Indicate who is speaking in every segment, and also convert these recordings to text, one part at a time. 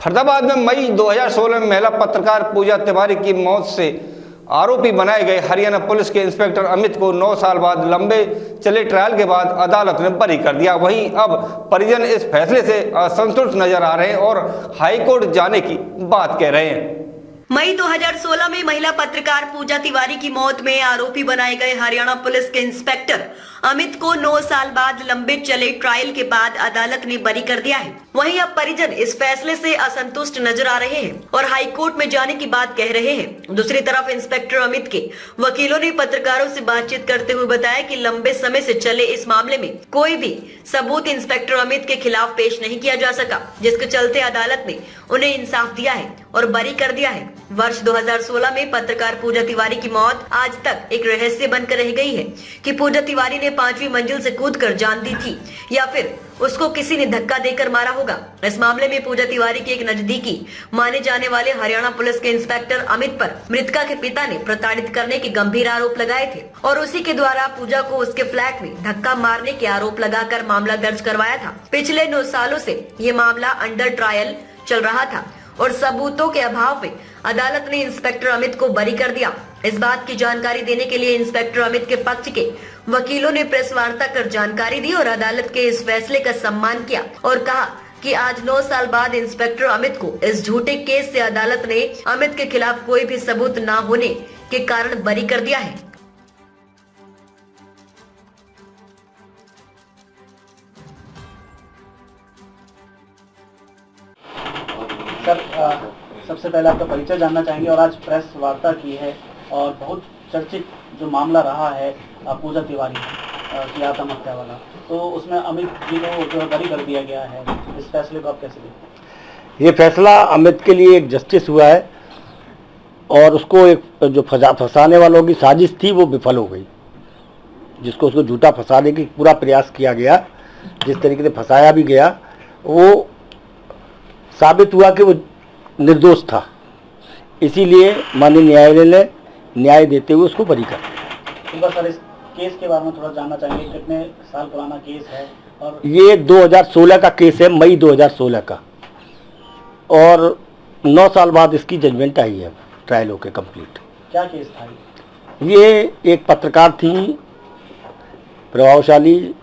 Speaker 1: फरीदाबाद में मई 2016 में महिला पत्रकार पूजा तिवारी की मौत से आरोपी बनाए गए हरियाणा पुलिस के इंस्पेक्टर अमित को 9 साल बाद लंबे चले ट्रायल के बाद अदालत ने बरी कर दिया। वहीं अब परिजन इस फैसले से असंतुष्ट नजर आ रहे हैं और हाईकोर्ट जाने की बात कह रहे हैं।
Speaker 2: मई 2016 में महिला पत्रकार पूजा तिवारी की मौत में आरोपी बनाए गए हरियाणा पुलिस के इंस्पेक्टर अमित को 9 साल बाद लंबे चले ट्रायल के बाद अदालत ने बरी कर दिया है। वहीं अब परिजन इस फैसले से असंतुष्ट नजर आ रहे हैं और हाईकोर्ट में जाने की बात कह रहे हैं। दूसरी तरफ इंस्पेक्टर अमित के वकीलों ने पत्रकारों से बातचीत करते हुए बताया कि लंबे समय से चले इस मामले में कोई भी सबूत इंस्पेक्टर अमित के खिलाफ पेश नहीं किया जा सका, जिसके चलते अदालत ने उन्हें इंसाफ दिया है और बरी कर दिया है। वर्ष 2016 में पत्रकार पूजा तिवारी की मौत आज तक एक रहस्य बनकर रह गई है कि पूजा तिवारी ने 5वीं मंजिल से कूदकर जान दी थी या फिर उसको किसी ने धक्का देकर मारा होगा। इस मामले में पूजा तिवारी के एक नजदीकी माने जाने वाले हरियाणा पुलिस के इंस्पेक्टर अमित पर मृतका के पिता ने प्रताड़ित करने के गंभीर आरोप लगाए थे और उसी के द्वारा पूजा को उसके फ्लैट में धक्का मारने के आरोप लगाकर मामला दर्ज करवाया था। पिछले 9 सालों से ये मामला अंडर ट्रायल चल रहा था और सबूतों के अभाव में अदालत ने इंस्पेक्टर अमित को बरी कर दिया। इस बात की जानकारी देने के लिए इंस्पेक्टर अमित के पक्ष के वकीलों ने प्रेस वार्ता कर जानकारी दी और अदालत के इस फैसले का सम्मान किया और कहा कि आज 9 साल बाद इंस्पेक्टर अमित को इस झूठे केस से अदालत ने अमित के खिलाफ कोई भी सबूत न होने के कारण बरी कर दिया है।
Speaker 3: सर, सबसे पहले आपका परिचय जानना चाहेंगे और आज प्रेस वार्ता की है और बहुत चर्चित जो मामला रहा है पूजा तिवारी की आत्महत्या वाला, तो उसमें अमित जी को जो बरी कर दिया गया है, इस फैसले को आप कैसे देखते हैं?
Speaker 4: ये फैसला अमित के लिए एक जस्टिस हुआ है और उसको एक जो फंसाने वालों की साजिश थी वो विफल हो गई, जिसको उसको झूठा फंसाने की पूरा प्रयास किया गया, जिस तरीके से फंसाया भी गया वो साबित हुआ कि वो निर्दोष था। इसीलिए माननीय न्यायालय ने न्याय देते हुए उसको बरी कर दिया।
Speaker 3: सर, इस केस के बारे में थोड़ा जानना चाहेंगे, कितने साल पुराना केस है? और
Speaker 4: ये 2016 का केस है, मई 2016 का, और 9 साल बाद इसकी जजमेंट आई है ट्रायल होके कंप्लीट।
Speaker 3: क्या केस था
Speaker 4: ये? एक पत्रकार थी प्रभावशाली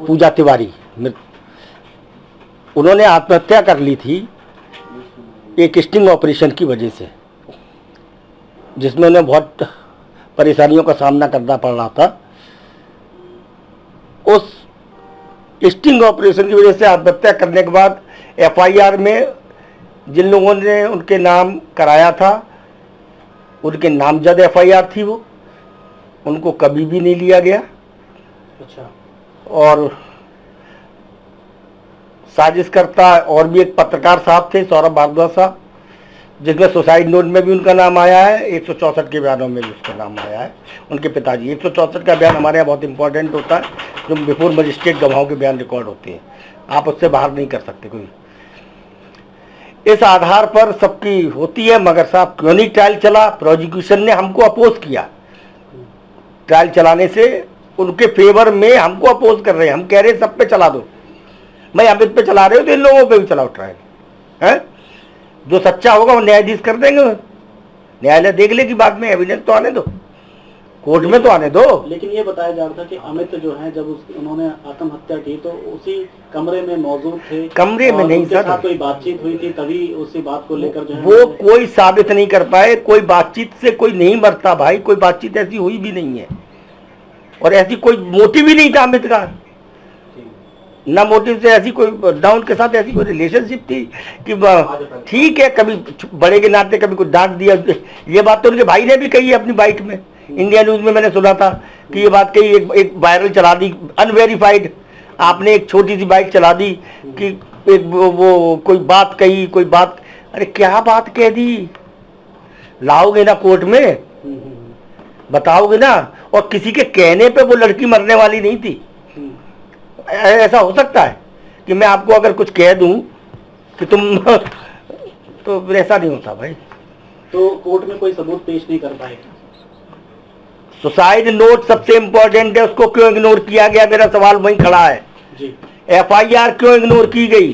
Speaker 4: पूजा तिवारी, उन्होंने आत्महत्या कर ली थी एक स्टिंग ऑपरेशन की वजह से, जिसमें उन्हें बहुत परेशानियों का सामना करना पड़ रहा था। उस स्टिंग ऑपरेशन की वजह से आत्महत्या करने के बाद एफआईआर में जिन लोगों ने उनके नाम कराया था, उनके नामजद एफआईआर थी वो, उनको कभी भी नहीं लिया गया।
Speaker 3: अच्छा।
Speaker 4: और साजिशकर्ता और भी एक पत्रकार साहब थे, सौरभ भारद्वाज साहब, जिसमें सुसाइड नोट में भी उनका नाम आया है, 164 के बयानों में भी उसका नाम आया है, उनके पिताजी। 164 का बयान हमारे यहाँ बहुत इंपॉर्टेंट होता है, जो बिफोर मजिस्ट्रेट गवाहों के बयान रिकॉर्ड होते हैं, आप उससे बाहर नहीं कर सकते कोई। इस आधार पर सबकी होती है, मगर साहब क्यों नहीं ट्रायल चला? प्रोसिक्यूशन ने हमको अपोज किया ट्रायल चलाने से, उनके फेवर में हमको अपोज कर रहे हैं। हम कह रहे हैं सब पे चला दो, मैं अमित पे चला रहे हो तो इन लोगों पे भी चलाओ ट्रायल है। जो सच्चा होगा वो न्यायाधीश कर देंगे, न्यायालय देख लेगी, बाद में एविडेंस तो आने दो, कोर्ट में तो आने दो।
Speaker 3: लेकिन ये बताया जा रहा था कि अमित जो है जब उन्होंने आत्महत्या की तो उसी कमरे में मौजूद थे।
Speaker 4: कमरे में नहीं सर,
Speaker 3: कोई बातचीत हुई थी, तभी उसी बात को लेकर जो है
Speaker 4: वो कोई साबित नहीं कर पाए। कोई बातचीत से कोई नहीं मरता भाई, कोई बातचीत ऐसी हुई भी नहीं है और ऐसी कोई मोटिव भी नहीं था अमित का, ना मोटिव से ऐसी कोई ना उनके साथ ऐसी कोई रिलेशनशिप थी कि ठीक है कभी बड़े के नाते कभी कुछ डांट दिया। ये बात तो उनके भाई ने भी कही है अपनी बाइट में, इंडिया न्यूज में मैंने सुना था कि ये बात कही, एक वायरल चला दी अनवेरिफाइड, आपने एक छोटी सी बाइट चला दी कि एक वो कोई बात कही, कोई बात, अरे क्या बात कह दी? लाओगे ना कोर्ट में, बताओगे ना। और किसी के कहने पे वो लड़की मरने वाली नहीं थी। ऐसा हो सकता है कि मैं आपको अगर कुछ कह दूं कि तुम तो ऐसा नहीं होता भाई।
Speaker 3: तो कोर्ट में कोई सबूत पेश नहीं कर पाए।
Speaker 4: सुसाइड नोट सबसे इंपॉर्टेंट है, उसको क्यों इग्नोर किया गया? मेरा सवाल वहीं खड़ा है जी। एफआईआर क्यों इग्नोर की गई?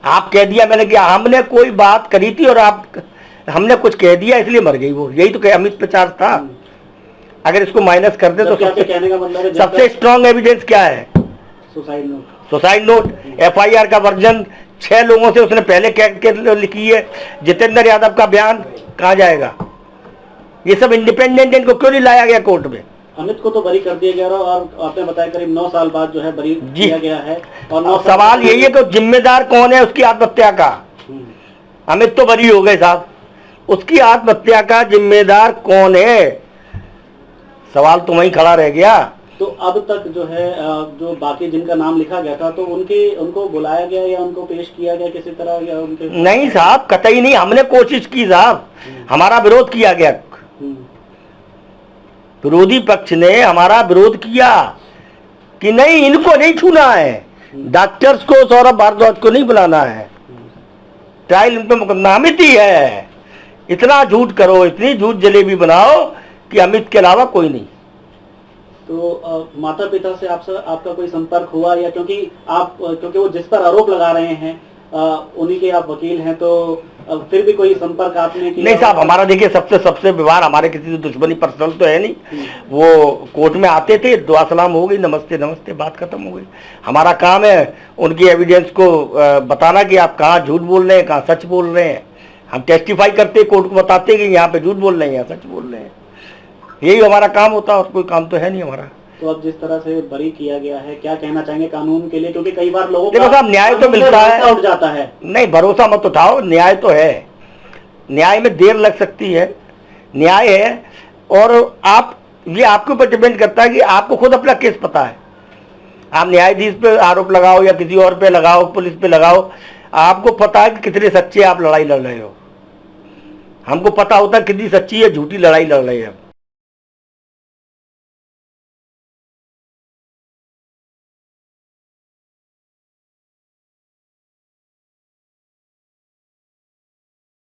Speaker 4: आप कह दिया मैंने कि हमने कोई बात करी थी और आप हमने कुछ कह दिया इसलिए मर गई वो, यही तो अमित पे चार्ज था। अगर इसको माइनस कर दे तो
Speaker 3: कहने का मतलब है
Speaker 4: सबसे स्ट्रॉन्ग एविडेंस क्या है?
Speaker 3: Suicide note.
Speaker 4: Suicide note FIR का वर्जन 6 लोगों से उसने पहले कह के लिखी है। जितेंद्र यादव का बयान कहाँ जाएगा? ये सब इंडिपेंडेंट, इनको क्यों नहीं लाया गया कोर्ट में?
Speaker 3: अमित को तो बरी कर दिया गया और आपने बताया करीब 9 साल बाद जो है बरी किया गया है। और 9
Speaker 4: सवाल यही है कि जिम्मेदार कौन है उसकी आत्महत्या का? अमित तो बरी हो गए साहब, उसकी आत्महत्या का जिम्मेदार कौन है? सवाल तो वहीं खड़ा रह गया।
Speaker 3: तो अब तक जो है जो बाकी जिनका नाम लिखा गया था तो उनको बुलाया गया या उनको पेश किया गया किसी तरह या उनके?
Speaker 4: नहीं साहब, कतई नहीं। हमने कोशिश की साहब, हमारा विरोध किया गया। विरोधी पक्ष ने हमारा विरोध किया कि नहीं, इनको नहीं छूना है, डॉक्टर्स को, सौरभ भारद्वाज को नहीं बुलाना है, ट्रायल उन पे मुकदमा अमित ही है। इतना झूठ करो, इतनी झूठ जलेबी बनाओ कि अमित के अलावा कोई नहीं।
Speaker 3: तो माता पिता से आपका कोई संपर्क हुआ या क्योंकि वो जिस पर आरोप लगा रहे हैं उन्हीं के आप वकील हैं, तो फिर भी कोई संपर्क आपने किया?
Speaker 4: नहीं साहब, हमारा देखिए सबसे व्यवहार, हमारे किसी से दुश्मनी पर्सनल तो है नहीं। वो कोर्ट में आते थे, दुआ सलाम हो गई, नमस्ते नमस्ते, बात खत्म हो गई। हमारा काम है उनकी एविडेंस को बताना कि आप कहाँ झूठ बोल रहे हैं, कहाँ सच बोल रहे हैं। हम टेस्टिफाई करते, कोर्ट को बताते कि यहाँ पे झूठ बोल रहे हैं, यहाँ सच बोल रहे हैं। यही हमारा काम होता है, और कोई काम तो है नहीं हमारा।
Speaker 3: तो अब जिस तरह से बरी किया गया है, क्या कहना चाहेंगे कानून के लिए? क्योंकि कई बार लोगों
Speaker 4: देखो साहब, न्याय तो मिलता है,
Speaker 3: उठ जाता है।
Speaker 4: नहीं, भरोसा मत उठाओ, न्याय तो है। न्याय में देर लग सकती है, न्याय है। और आप, ये आपके ऊपर डिपेंड करता है कि आपको खुद अपना केस पता है। आप न्यायाधीश पे आरोप लगाओ या किसी और पे लगाओ, पुलिस पे लगाओ, आपको पता है कि कितने सच्चे आप लड़ाई लड़ रहे हो। हमको पता होता है कितनी सच्ची है झूठी लड़ाई लड़ रहे हैं।